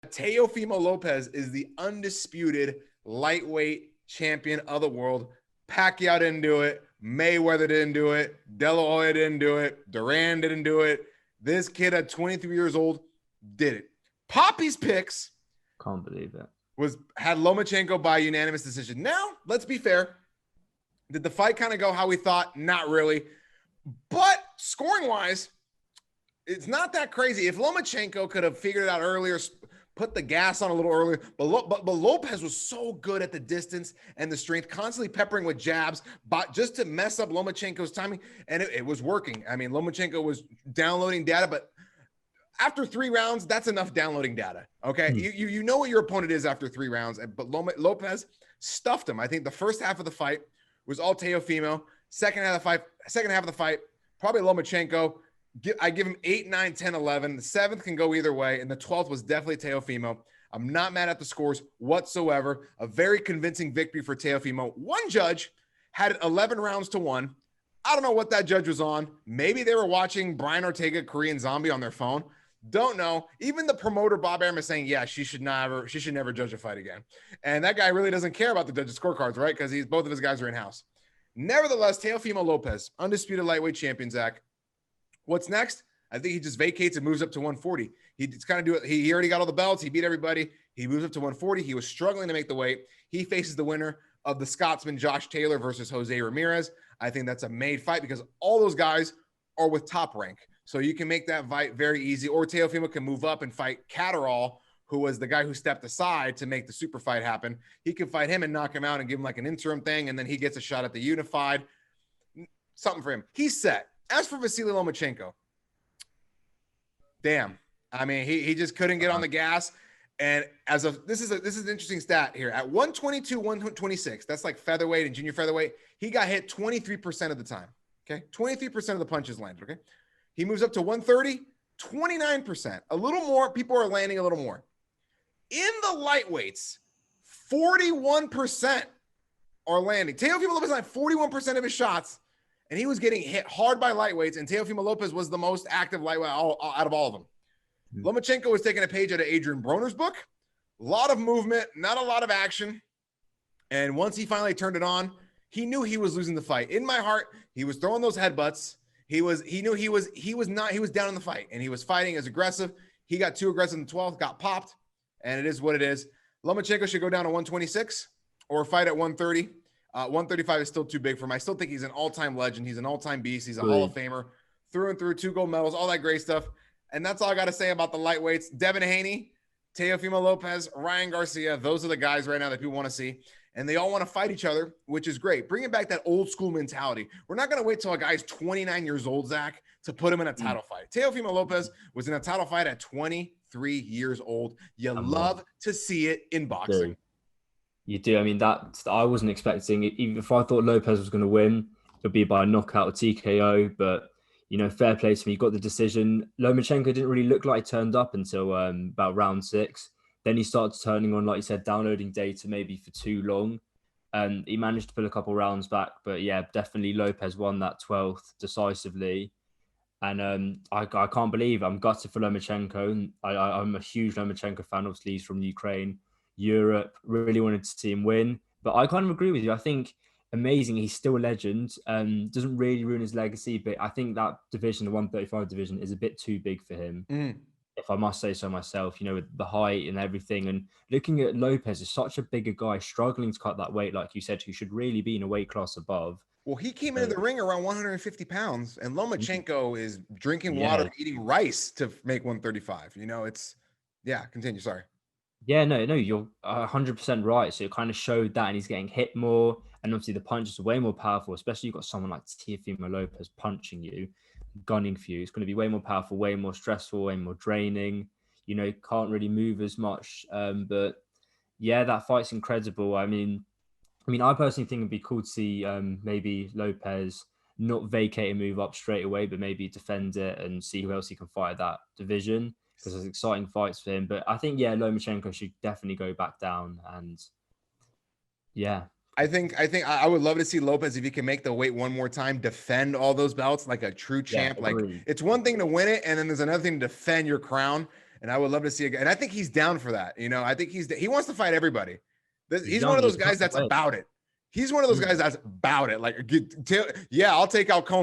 Teofimo Lopez is the undisputed lightweight champion of the world. Pacquiao didn't do it. Mayweather didn't do it. De La Hoya didn't do it. Duran didn't do it. This kid at 23 years old did it. Poppy's picks Can't believe it. had Lomachenko by unanimous decision. Now, let's be fair. Did the fight kind of go how we thought? Not really. But scoring-wise, it's not that crazy. If Lomachenko could have figured it out earlier, put the gas on a little earlier, but Lopez was so good at the distance and the strength, constantly peppering with jabs, but just to mess up Lomachenko's timing, and it was working. I mean, Lomachenko was downloading data, but after 3 rounds, that's enough downloading data. Okay, you know what your opponent is after 3 rounds, but Lopez stuffed him. I think the first half of the fight was all Teofimo. Second half of the fight, probably Lomachenko. I give him 8, 9, 10, 11. The 7th can go either way, and the 12th was definitely Teofimo. I'm not mad at the scores whatsoever. A very convincing victory for Teofimo. One judge had it 11 rounds to 1. I don't know what that judge was on. Maybe they were watching Brian Ortega, Korean Zombie on their phone. Don't know. Even the promoter, Bob Arum, is saying, yeah, she should never judge a fight again. And that guy really doesn't care about the judges' scorecards, right? Because both of his guys are in-house. Nevertheless, Teofimo Lopez, undisputed lightweight champion, Zach. What's next? I think he just vacates and moves up to 140. He's kind of do it. He already got all the belts. He beat everybody. He moves up to 140. He was struggling to make the weight. He faces the winner of the Scotsman Josh Taylor versus Jose Ramirez. I think that's a made fight because all those guys are with top rank. So you can make that fight very easy. Or Teofimo can move up and fight Catterall, who was the guy who stepped aside to make the super fight happen. He can fight him and knock him out and give him like an interim thing, and then he gets a shot at the unified. Something for him. He's set. As for Vasily Lomachenko, damn. I mean, he just couldn't get on the gas. And this is an interesting stat here. At 122, 126, that's like featherweight and junior featherweight, he got hit 23% of the time. Okay. 23% of the punches landed. Okay. He moves up to 130, 29%. A little more. People are landing a little more. In the lightweights, 41% are landing. Teofimo Lopez landed 41% of his shots, and he was getting hit hard by lightweights, and Teofimo Lopez was the most active lightweight out of all of them. Lomachenko was taking a page out of Adrian Broner's book. A lot of movement, not a lot of action. And once he finally turned it on, he knew he was losing the fight. In my heart, he was throwing those headbutts. He knew he was down in the fight, and he was fighting as aggressive. He got too aggressive in the 12th, got popped, and it is what it is. Lomachenko should go down to 126 or fight at 130. 135 is still too big for him. I still think he's an all-time legend. He's an all-time beast. He's a Hall of Famer, through and through, 2 gold medals, all that great stuff. And that's all I got to say about the lightweights. Devin Haney, Teofimo Lopez, Ryan Garcia. Those are the guys right now that people want to see. And they all want to fight each other, which is great. Bringing back that old school mentality. We're not going to wait till a guy's 29 years old, Zach, to put him in a title fight. Teofimo Lopez was in a title fight at 23 years old. You love to see it in boxing. You do. I mean, that I wasn't expecting it. Even if I thought Lopez was going to win, it would be by knockout or TKO. But, you know, fair play to me. He got the decision. Lomachenko didn't really look like he turned up until about round 6. Then he started turning on, like you said, downloading data maybe for too long. He managed to pull a couple rounds back. But, yeah, definitely Lopez won that 12th decisively. And I can't believe I'm gutted for Lomachenko. I'm a huge Lomachenko fan. Obviously, he's from Ukraine. Europe, really wanted to see him win. But I kind of agree with you. I think amazing. He's still a legend. Doesn't really ruin his legacy, but I think that division, the 135 division, is a bit too big for him. If I must say so myself, you know, with the height and everything. And looking at Lopez, is such a bigger guy, struggling to cut that weight, like you said, who should really be in a weight class above. Well, he came into the ring around 150 pounds, and Lomachenko is drinking water, eating rice to make 135. You know, continue. Sorry. Yeah, no, you're 100% right. So it kind of showed that, and he's getting hit more. And obviously the punches are way more powerful, especially you've got someone like Teofimo Lopez punching you, gunning for you. It's going to be way more powerful, way more stressful, way more draining. You know, can't really move as much. But yeah, that fight's incredible. I mean, I personally think it'd be cool to see maybe Lopez not vacate and move up straight away, but maybe defend it and see who else he can fight at that division, because there's exciting fights for him. But I think, Lomachenko should definitely go back down. And yeah. I think I would love to see Lopez, if he can make the weight one more time, defend all those belts like a true champ. Like, it's one thing to win it, and then there's another thing to defend your crown. And I would love to see and I think he's down for that. You know, I think he wants to fight everybody. He's one of those guys that's about it. He's one of those guys that's about it. Like, yeah, I'll take out Coleman.